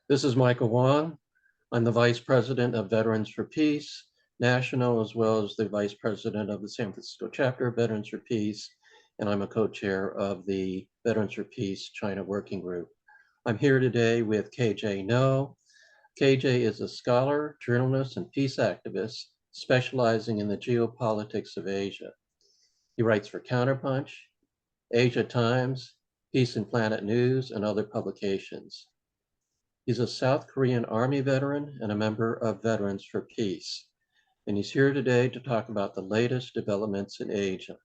This is Michael Wong. I'm the Vice President of Veterans for Peace, National, as well as the Vice President of the San Francisco chapter of Veterans for Peace, and I'm a co-chair of the Veterans for Peace China Working Group. I'm here today with J Noh. KJ is a scholar, journalist, and peace activist specializing in the geopolitics of Asia. He writes for CounterPunch, Asia Times, Peace and Planet News, and other publications. He's a South Korean Army veteran and a member of Veterans for Peace. And he's here today to talk about the latest developments in Asia.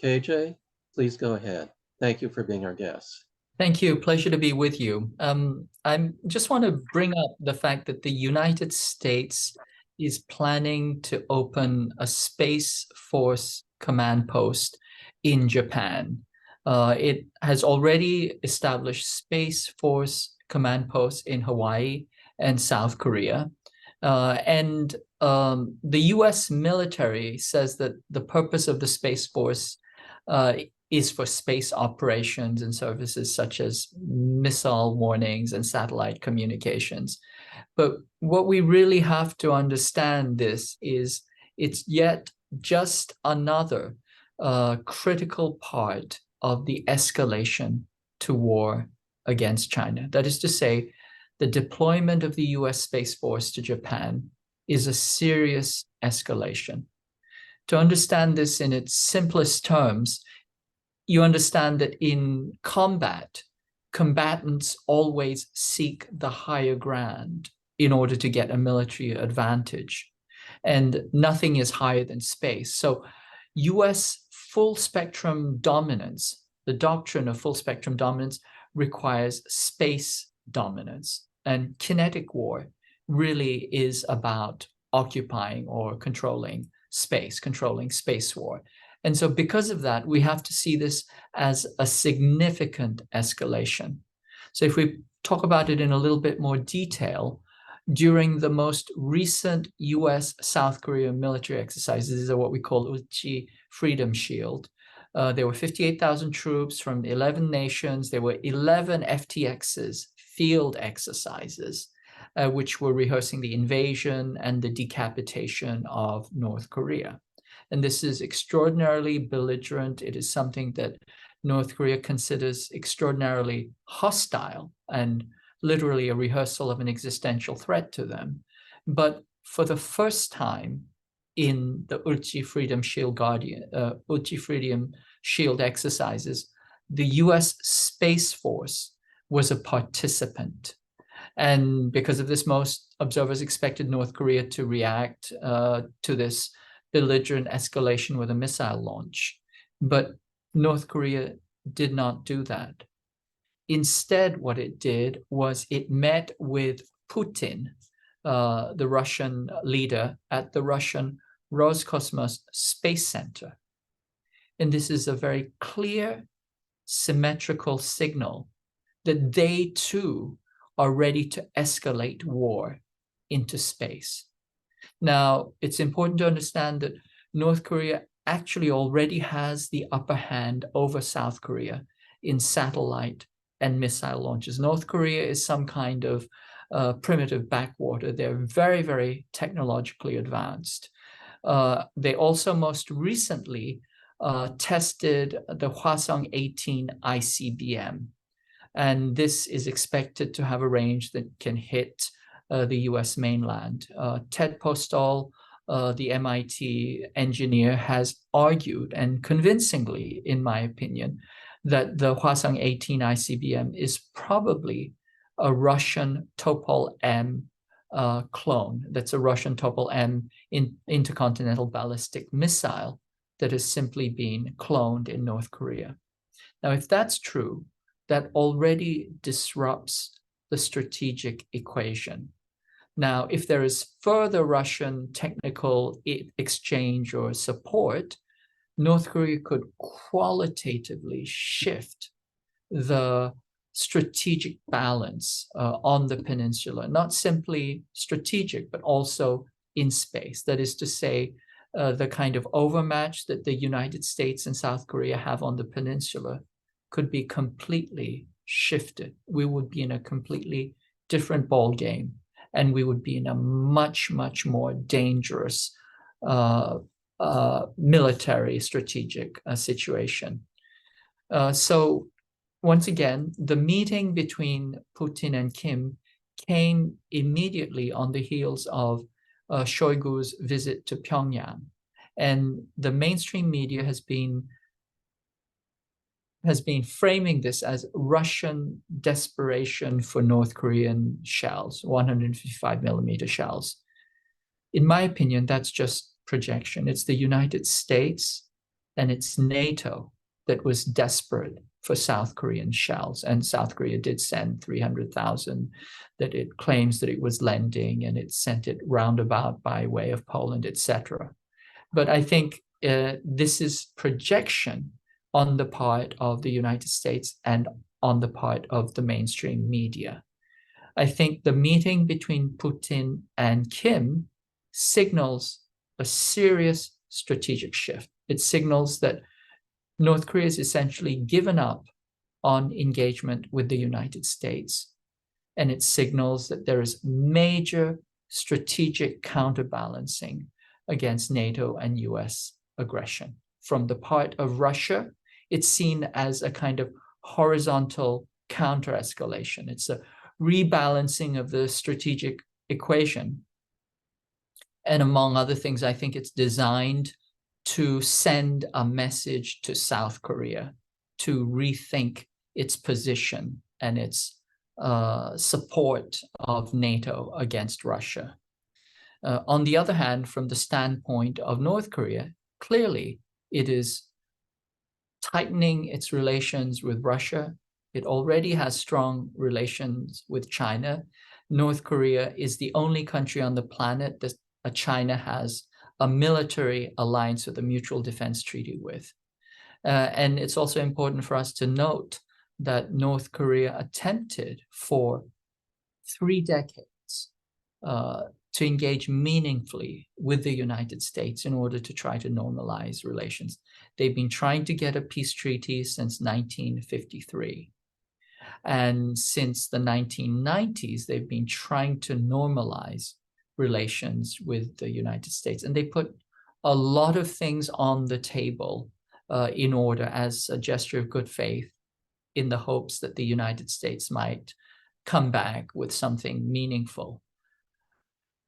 KJ, please go ahead. Thank you for being our guest. Thank you. Pleasure to be with you. I just want to bring up the fact that the United States is planning to open a Space Force command post in Japan. It has already established Space Force command posts in Hawaii and South Korea. The US military says that the purpose of the Space Force is for space operations and services such as missile warnings and satellite communications. But what we really have to understand this is it's yet just another critical part of the escalation to war against China. That is to say, the deployment of the US Space Force to Japan is a serious escalation. To understand this in its simplest terms, you understand that in combat, combatants always seek the higher ground in order to get a military advantage. And nothing is higher than space. So US full spectrum dominance, the doctrine of full spectrum dominance, requires space dominance. And kinetic war really is about occupying or controlling space war. And so because of that, we have to see this as a significant escalation. So if we talk about it in a little bit more detail, during the most recent US-South Korea military exercises, these are what we call Uchi Freedom Shield. There were 58,000 troops from 11 nations. There were 11 FTXs, field exercises, which were rehearsing the invasion and the decapitation of North Korea. And this is extraordinarily belligerent. It is something that North Korea considers extraordinarily hostile and literally a rehearsal of an existential threat to them. But for the first time in the Uchi Freedom Shield exercises, the US Space Force was a participant. And because of this, most observers expected North Korea to react to this belligerent escalation with a missile launch. But North Korea did not do that. Instead, what it did was it met with Putin, the Russian leader, at the Russian Roscosmos Space Center. And this is a very clear, symmetrical signal that they too are ready to escalate war into space. Now, it's important to understand that North Korea actually already has the upper hand over South Korea in satellite and missile launches. North Korea is some kind of primitive backwater. They're very, very technologically advanced. They also most recently tested the Hwasong-18 ICBM. And this is expected to have a range that can hit the US mainland. Ted Postol, the MIT engineer, has argued, and convincingly, in my opinion, that the Hwasong-18 ICBM is probably a Russian Topol-M clone. That's a Russian Topol-M intercontinental ballistic missile that has simply been cloned in North Korea. Now, if that's true, that already disrupts the strategic equation. Now, if there is further Russian technical exchange or support, North Korea could qualitatively shift the strategic balance on the peninsula, not simply strategic, but also in space. That is to say, the kind of overmatch that the United States and South Korea have on the peninsula could be completely shifted. We would be in a completely different ball game, and we would be in a much, much more dangerous military strategic situation. So once again, the meeting between Putin and Kim came immediately on the heels of Shoigu's visit to Pyongyang. And the mainstream media has been framing this as Russian desperation for North Korean shells, 155 millimeter shells. In my opinion, that's just projection. It's the United States and it's NATO that was desperate for South Korean shells. And South Korea did send 300,000 that it claims that it was lending, and it sent it roundabout by way of Poland, etc. But I think this is projection on the part of the United States and on the part of the mainstream media. I think the meeting between Putin and Kim signals a serious strategic shift. It signals that North Korea has essentially given up on engagement with the United States. And it signals that there is major strategic counterbalancing against NATO and US aggression. From the part of Russia, it's seen as a kind of horizontal counter-escalation. It's a rebalancing of the strategic equation. And among other things, I think it's designed to send a message to South Korea to rethink its position and its support of NATO against Russia. On the other hand, from the standpoint of North Korea, clearly it is tightening its relations with Russia. It already has strong relations with China. North Korea is the only country on the planet that China has a military alliance with a mutual defense treaty with. And it's also important for us to note that North Korea attempted for 3 decades to engage meaningfully with the United States in order to try to normalize relations. They've been trying to get a peace treaty since 1953. And since the 1990s, they've been trying to normalize relations with the United States. And they put a lot of things on the table in order as a gesture of good faith, in the hopes that the United States might come back with something meaningful.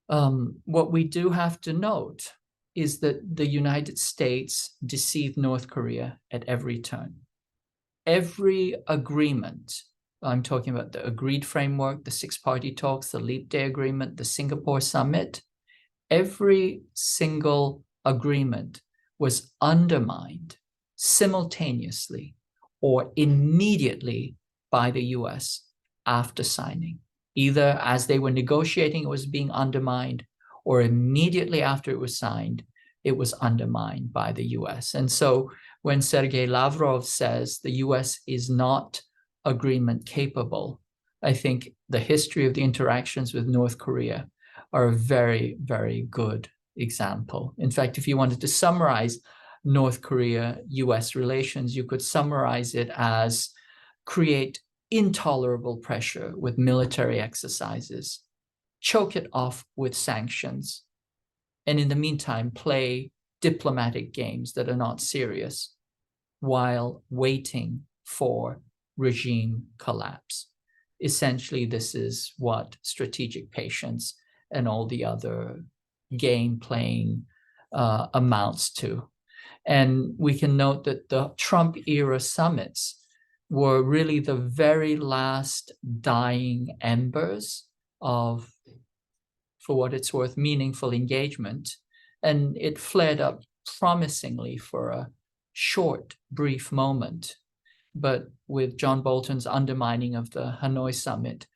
What we do have to note is that the United States deceived North Korea at every turn. Every agreement, I'm talking about the agreed framework, the 6-party talks, the Leap Day Agreement, the Singapore Summit, every single agreement was undermined simultaneously or immediately by the US after signing. Either as they were negotiating, it was being undermined, or immediately after it was signed, it was undermined by the US. And so when Sergei Lavrov says the US is not agreement capable, I think the history of the interactions with North Korea are a very, very good example. In fact, if you wanted to summarize North Korea-US relations, you could summarize it as create intolerable pressure with military exercises, choke it off with sanctions, and in the meantime, play diplomatic games that are not serious while waiting for regime collapse. Essentially, this is what strategic patience and all the other game playing amounts to. And we can note that the Trump era summits were really the very last dying embers of, for what it's worth, meaningful engagement. And it flared up promisingly for a short, brief moment. But with John Bolton's undermining of the Hanoi summit,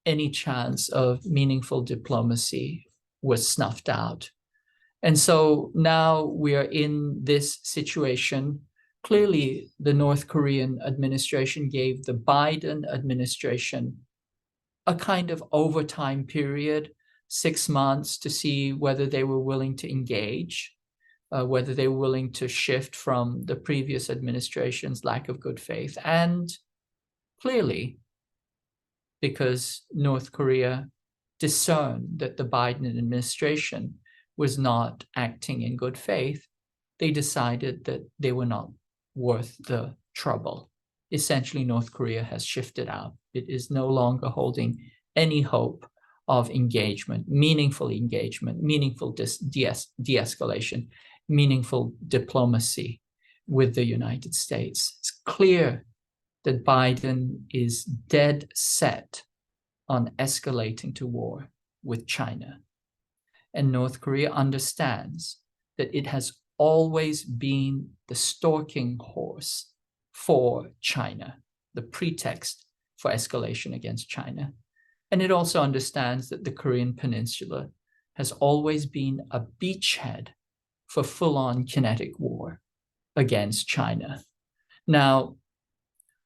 any chance of meaningful diplomacy was snuffed out. And so now we are in this situation. Clearly, the North Korean administration gave the Biden administration a kind of overtime period, 6 months, to see whether they were willing to engage, whether they were willing to shift from the previous administration's lack of good faith. And clearly, because North Korea discerned that the Biden administration was not acting in good faith, they decided that they were not worth the trouble. Essentially, North Korea has shifted out. It is no longer holding any hope of engagement, meaningful de-escalation, meaningful diplomacy with the United States. It's clear that Biden is dead set on escalating to war with China. And North Korea understands that it has always been the stalking horse for China, the pretext for escalation against China. And it also understands that the Korean Peninsula has always been a beachhead for full-on kinetic war against China. Now,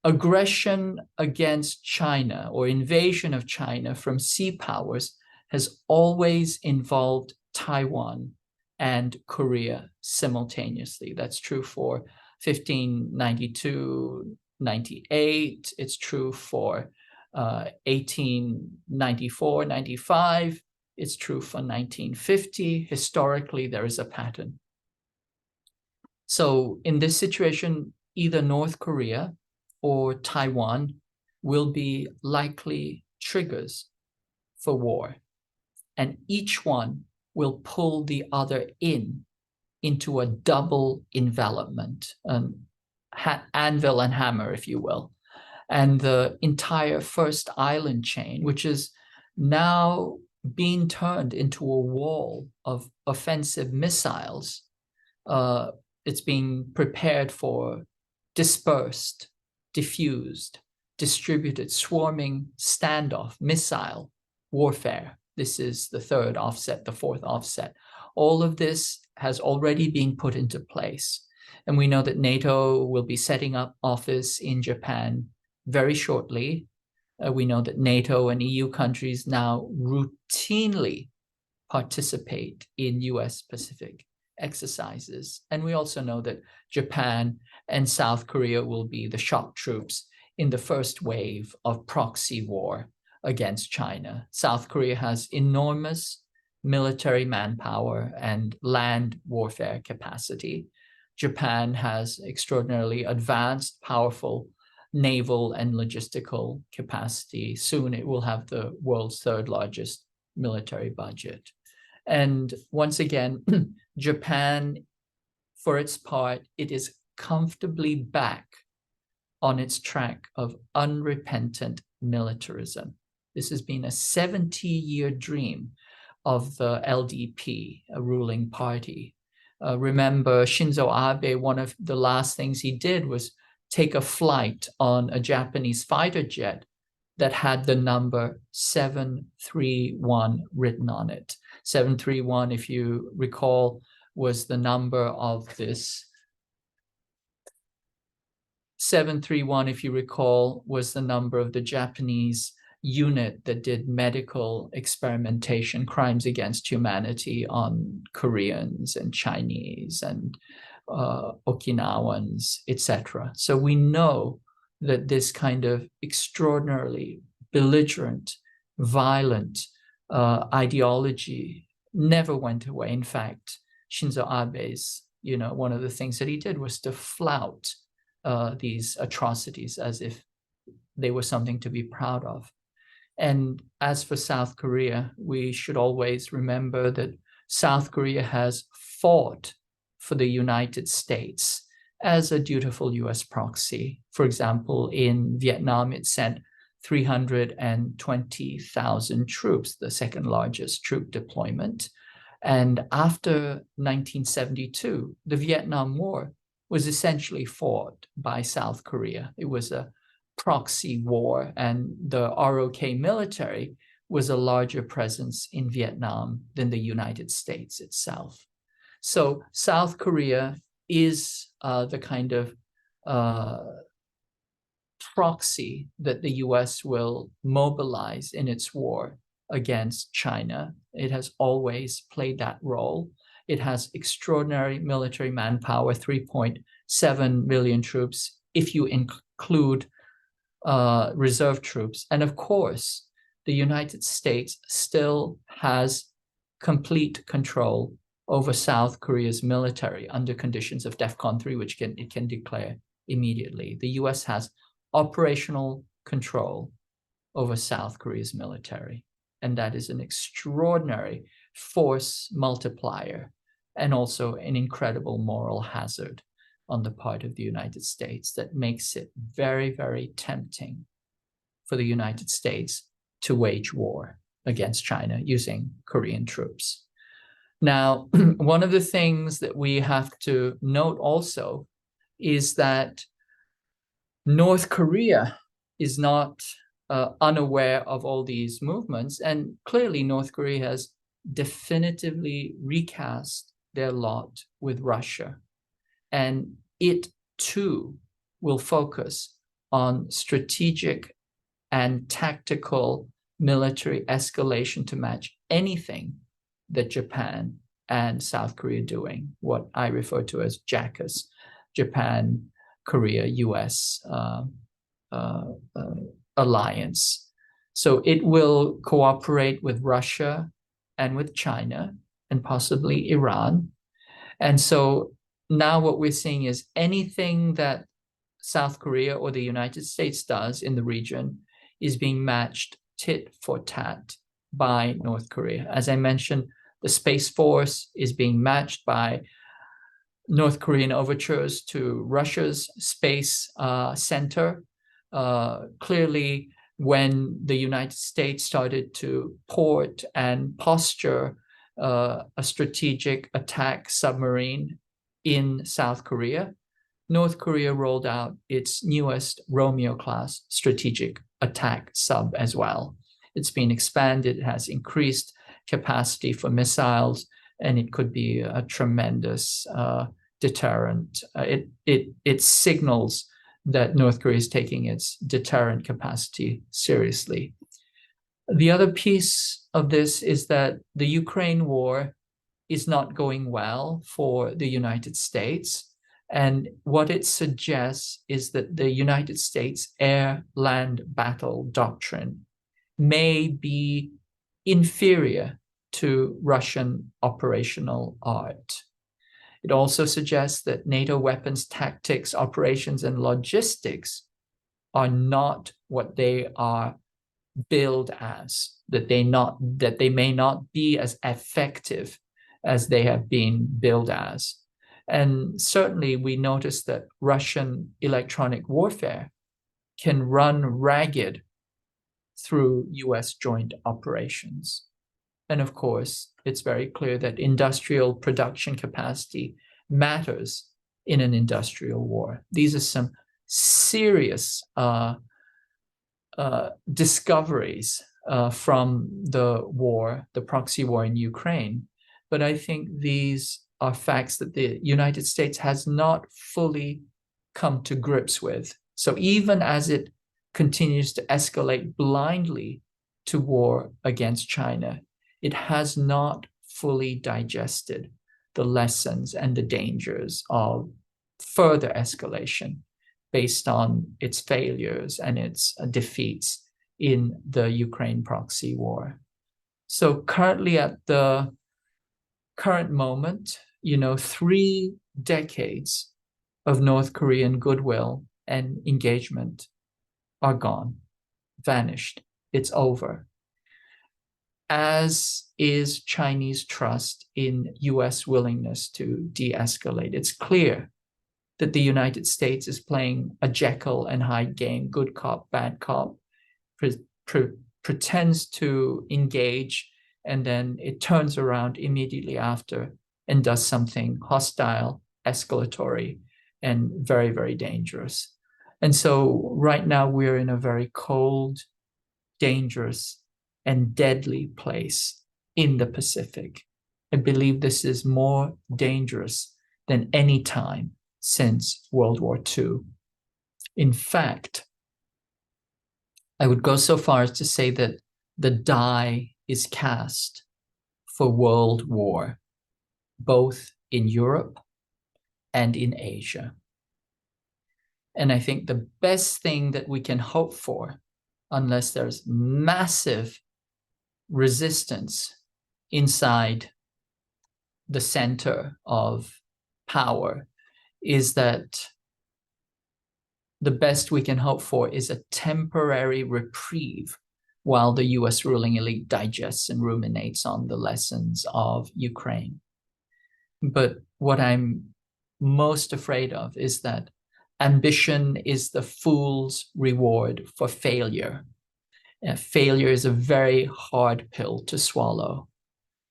aggression against China or invasion of China from sea powers has always involved Taiwan and Korea simultaneously. That's true for 1592, 98. It's true for 1894, 95. It's true for 1950. Historically, there is a pattern. So in this situation, either North Korea or Taiwan will be likely triggers for war. And each one will pull the other into a double envelopment, anvil and hammer, if you will. And the entire first island chain, which is now being turned into a wall of offensive missiles, it's being prepared for dispersed, diffused, distributed, swarming standoff, missile warfare. This is the third offset, the fourth offset. All of this has already been put into place. And we know that NATO will be setting up office in Japan very shortly. We know that NATO and EU countries now routinely participate in US Pacific exercises. And we also know that Japan and South Korea will be the shock troops in the first wave of proxy war against China. South Korea has enormous military manpower and land warfare capacity. Japan has extraordinarily advanced, powerful naval and logistical capacity. Soon it will have the world's third largest military budget. And once again, Japan, for its part, it is comfortably back on its track of unrepentant militarism. This has been a 70-year dream of the LDP, a ruling party. Remember, Shinzo Abe, one of the last things he did was take a flight on a Japanese fighter jet that had the number 731 written on it. 731, if you recall, was the number of this. 731, if you recall, was the number of the Japanese unit that did medical experimentation, crimes against humanity on Koreans and Chinese and Okinawans, etc. So we know that this kind of extraordinarily belligerent, violent ideology never went away. In fact, Shinzo Abe's, one of the things that he did was to flout these atrocities as if they were something to be proud of. And as for South Korea, we should always remember that South Korea has fought for the United States as a dutiful US proxy. For example, in Vietnam, it sent 320,000 troops, the second largest troop deployment. And after 1972, the Vietnam War was essentially fought by South Korea. It was a proxy war, and the ROK military was a larger presence in Vietnam than the United States itself. So South Korea is the kind of proxy that the US will mobilize in its war against China. It has always played that role. It has extraordinary military manpower, 3.7 million troops, if you include reserve troops. And of course, the United States still has complete control over South Korea's military under conditions of DEFCON 3, which it can declare immediately. The US has operational control over South Korea's military, and that is an extraordinary force multiplier and also an incredible moral hazard on the part of the United States that makes it very, very tempting for the United States to wage war against China using Korean troops. Now, one of the things that we have to note also is that North Korea is not unaware of all these movements, and clearly North Korea has definitively recast their lot with Russia, and it too will focus on strategic and tactical military escalation to match anything that Japan and South Korea are doing, what I refer to as JACUS, Japan, Korea, US alliance. So it will cooperate with Russia and with China and possibly Iran. And so now what we're seeing is anything that South Korea or the United States does in the region is being matched tit for tat by North Korea. As I mentioned, the Space Force is being matched by North Korean overtures to Russia's space center. Clearly, when the United States started to port and posture a strategic attack submarine in South Korea, North Korea rolled out its newest Romeo-class strategic attack sub as well. It's been expanded, it has increased capacity for missiles, and it could be a tremendous deterrent. It signals that North Korea is taking its deterrent capacity seriously. The other piece of this is that the Ukraine war is not going well for the United States. And what it suggests is that the United States air-land battle doctrine may be inferior to Russian operational art. It also suggests that NATO weapons tactics, operations, and logistics are not what they are billed as, that they may not be as effective as they have been billed as. And certainly we notice that Russian electronic warfare can run ragged through US joint operations. And of course, it's very clear that industrial production capacity matters in an industrial war. These are some serious discoveries from the war, the proxy war in Ukraine. But I think these are facts that the United States has not fully come to grips with. So even as it continues to escalate blindly to war against China, it has not fully digested the lessons and the dangers of further escalation based on its failures and its defeats in the Ukraine proxy war. So currently at the current moment, 3 decades of North Korean goodwill and engagement are gone, vanished. It's over. As is Chinese trust in US willingness to de-escalate. It's clear that the United States is playing a Jekyll and Hyde game, good cop, bad cop, pretends to engage, and then it turns around immediately after and does something hostile, escalatory, and very, very dangerous. And so right now we're in a very cold, dangerous, and deadly place in the Pacific. I believe this is more dangerous than any time since World War II. In fact, I would go so far as to say that the die is cast for world war, both in Europe and in Asia. And I think the best thing that we can hope for, unless there's massive resistance inside the center of power, is that the best we can hope for is a temporary reprieve while the US ruling elite digests and ruminates on the lessons of Ukraine. But what I'm most afraid of is that ambition is the fool's reward for failure. Failure is a very hard pill to swallow.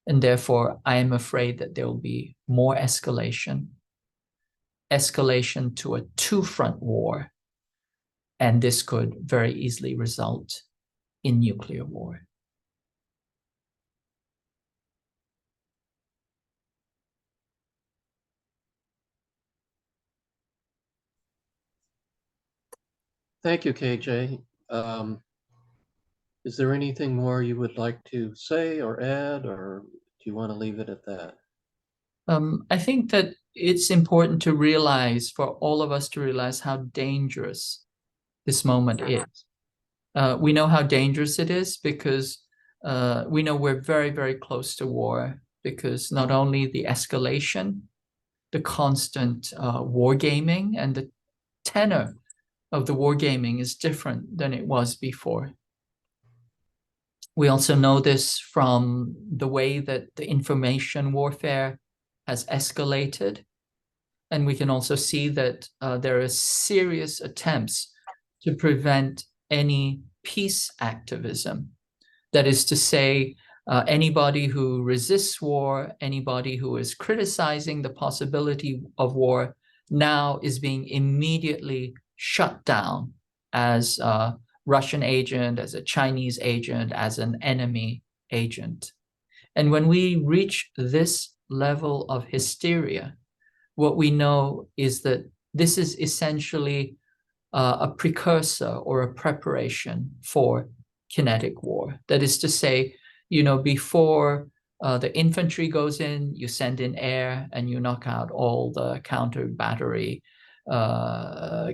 And therefore, I am afraid that there will be more escalation to a two-front war, and this could very easily result in nuclear war. Thank you, KJ. Is there anything more you would like to say or add, or do you want to leave it at that? I think that it's important to realize, for all of us to realize, how dangerous this moment is. We know how dangerous it is because we know we're very, very close to war, because not only the escalation, the constant wargaming, and the tenor of the wargaming is different than it was before. We also know this from the way that the information warfare has escalated. And we can also see that there are serious attempts to prevent any peace activism. That is to say, anybody who resists war, anybody who is criticizing the possibility of war, now is being immediately shut down as a Russian agent, as a Chinese agent, as an enemy agent. And when we reach this level of hysteria, what we know is that this is essentially a precursor or a preparation for kinetic war. That is to say, before the infantry goes in, you send in air and you knock out all the counter battery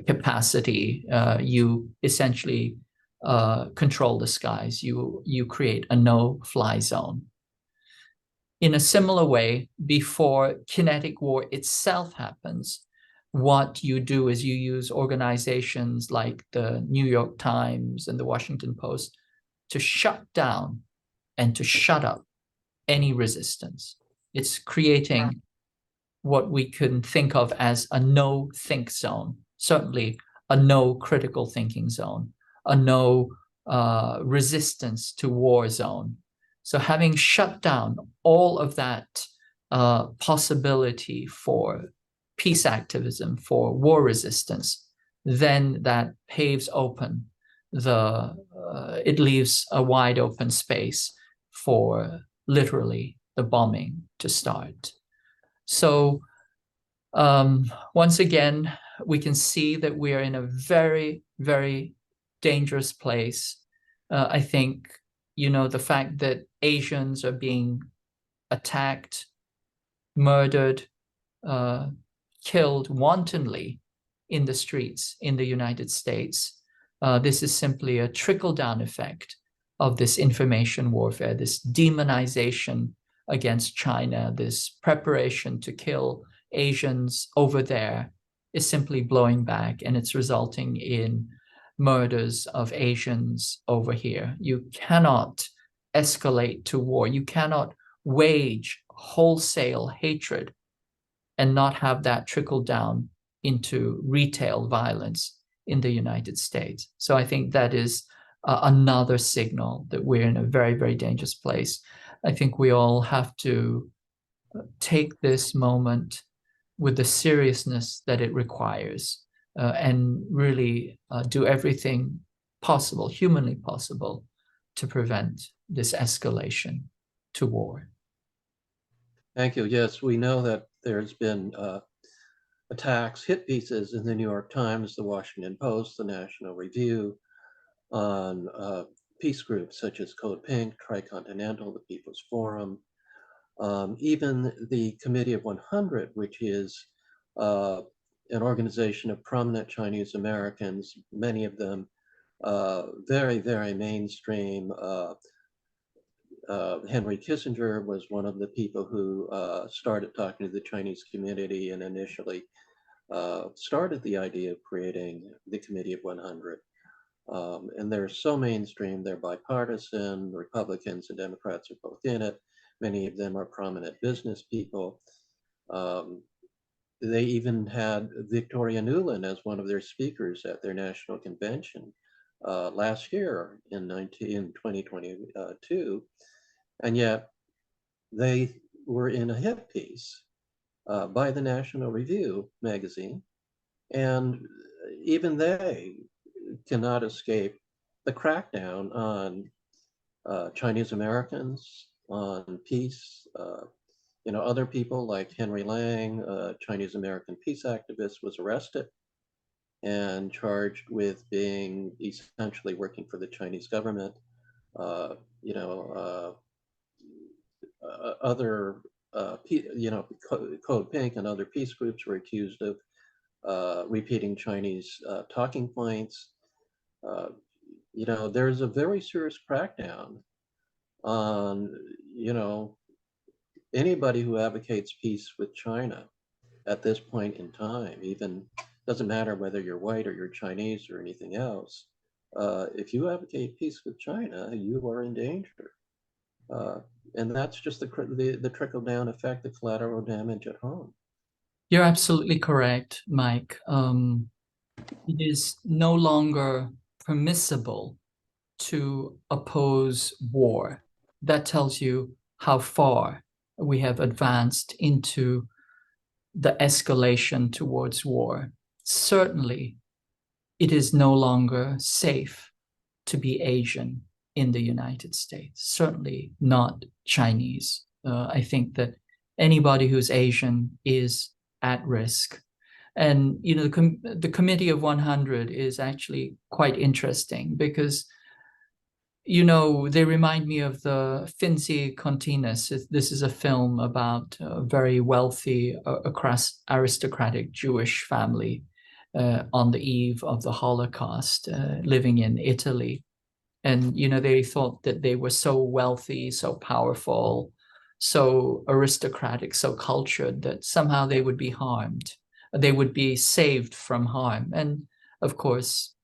capacity. You essentially control the skies. You create a no-fly zone. In a similar way, before kinetic war itself happens, what you do is you use organizations like the New York Times and the Washington Post to shut down and to shut up any resistance. It's creating what we can think of as a no think zone, certainly a no critical thinking zone, a no resistance to war zone. So having shut down all of that possibility for peace activism, for war resistance, then that paves open it leaves a wide open space for literally the bombing to start. So once again, we can see that we are in a very, very dangerous place. I think, the fact that Asians are being attacked, murdered, killed wantonly in the streets in the United States. This is simply a trickle-down effect of this information warfare, this demonization against China, this preparation to kill Asians over there is simply blowing back, and it's resulting in murders of Asians over here. You cannot escalate to war. You cannot wage wholesale hatred and not have that trickle down into retail violence in the United States. So I think that is another signal that we're in a very, very dangerous place. I think we all have to take this moment with the seriousness that it requires, and really do everything possible, humanly possible, to prevent this escalation to war. Thank you. Yes, we know that there's been attacks, hit pieces in the New York Times, the Washington Post, the National Review, on peace groups such as Code Pink, Tricontinental, the People's Forum, even the Committee of 100, which is an organization of prominent Chinese Americans, many of them very, very mainstream. Henry Kissinger was one of the people who started talking to the Chinese community and initially started the idea of creating the Committee of 100. And they're so mainstream, they're bipartisan, Republicans and Democrats are both in it. Many of them are prominent business people. They even had Victoria Nuland as one of their speakers at their national convention last year in 2022. And yet they were in a hit piece by the National Review magazine. And even they cannot escape the crackdown on Chinese Americans, on peace. Other people like Henry Lang, Chinese American peace activist, was arrested and charged with being essentially working for the Chinese government. Other, Code Pink and other peace groups were accused of repeating Chinese talking points. There's a very serious crackdown on, anybody who advocates peace with China at this point in time. Even doesn't matter whether you're white or you're Chinese or anything else. If you advocate peace with China, you are in danger. And that's just the trickle-down effect, the collateral damage at home. You're absolutely correct, Mike. It is no longer permissible to oppose war. That tells you how far we have advanced into the escalation towards war. Certainly, it is no longer safe to be Asian in the United States, certainly not Chinese. I think that anybody who's Asian is at risk. And the Committee of 100 is actually quite interesting because they remind me of the Finzi Continus. This is a film about a very wealthy, aristocratic Jewish family on the eve of the Holocaust, living in Italy. And, they thought that they were so wealthy, so powerful, so aristocratic, so cultured that somehow they would be harmed. They would be saved from harm. And of course,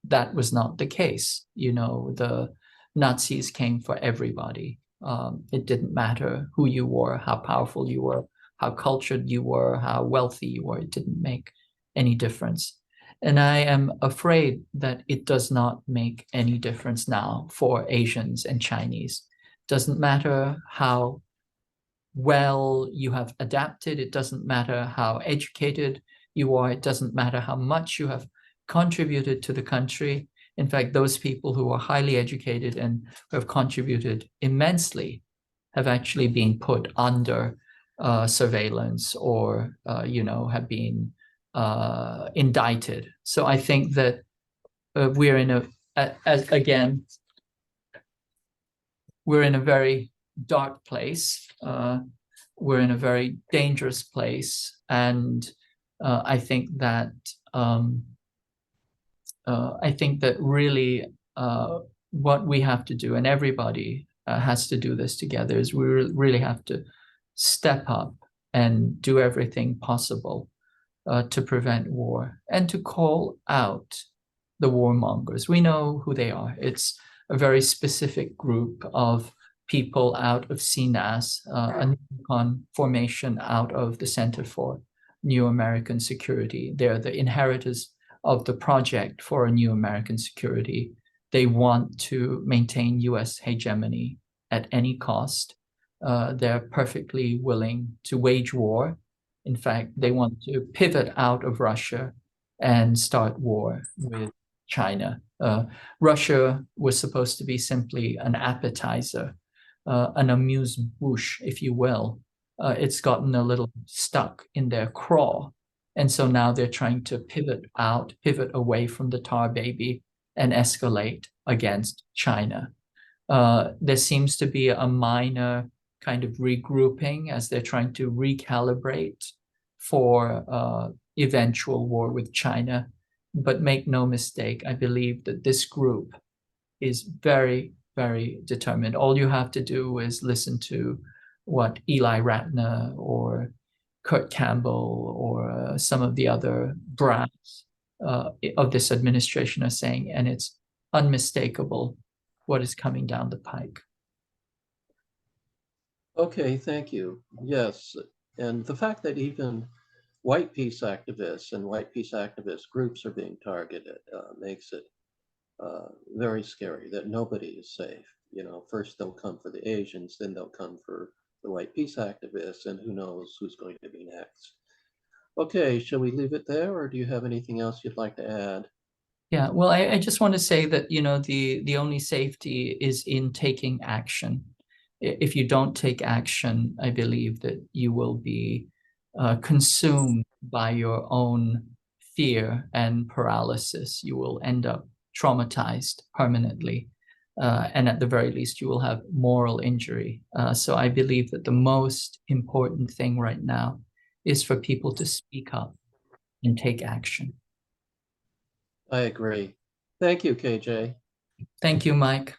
that was not the case. The Nazis came for everybody. It didn't matter who you were, how powerful you were, how cultured you were, how wealthy you were. It didn't make any difference. And I am afraid that it does not make any difference now for Asians and Chinese. Doesn't matter how well you have adapted. It doesn't matter how educated you are. It doesn't matter how much you have contributed to the country. In fact, those people who are highly educated and who have contributed immensely have actually been put under surveillance or, have been indicted. So I think that we're in we're in a very dark place. We're in a very dangerous place, and I think that really what we have to do, and everybody has to do this together, is we really have to step up and do everything possible to prevent war and to call out the warmongers. We know who they are. It's a very specific group of people out of CNAS, a neocon formation out of the Center for New American Security. They're the inheritors of the Project for a New American Security. They want to maintain US hegemony at any cost. They're perfectly willing to wage war. In fact, they want to pivot out of Russia and start war with China. Russia was supposed to be simply an appetizer, an amuse-bouche, if you will. It's gotten a little stuck in their craw. And so now they're trying to pivot away from the tar baby and escalate against China. There seems to be a minor kind of regrouping as they're trying to recalibrate for eventual war with China. But make no mistake, I believe that this group is very, very determined. All you have to do is listen to what Eli Ratner or Kurt Campbell or some of the other brass of this administration are saying, and it's unmistakable what is coming down the pike. Okay, thank you. Yes, and the fact that even white peace activists and white peace activist groups are being targeted makes it very scary that nobody is safe. You know, first they'll come for the Asians, then they'll come for the white peace activists, and who knows who's going to be next. Okay, shall we leave it there, or do you have anything else you'd like to add? Yeah, well, I just want to say that, you know, the only safety is in taking action. If you don't take action, I believe that you will be consumed by your own fear and paralysis. You will end up traumatized permanently. And at the very least, you will have moral injury. So I believe that the most important thing right now is for people to speak up and take action. I agree. Thank you, KJ. Thank you, Mike.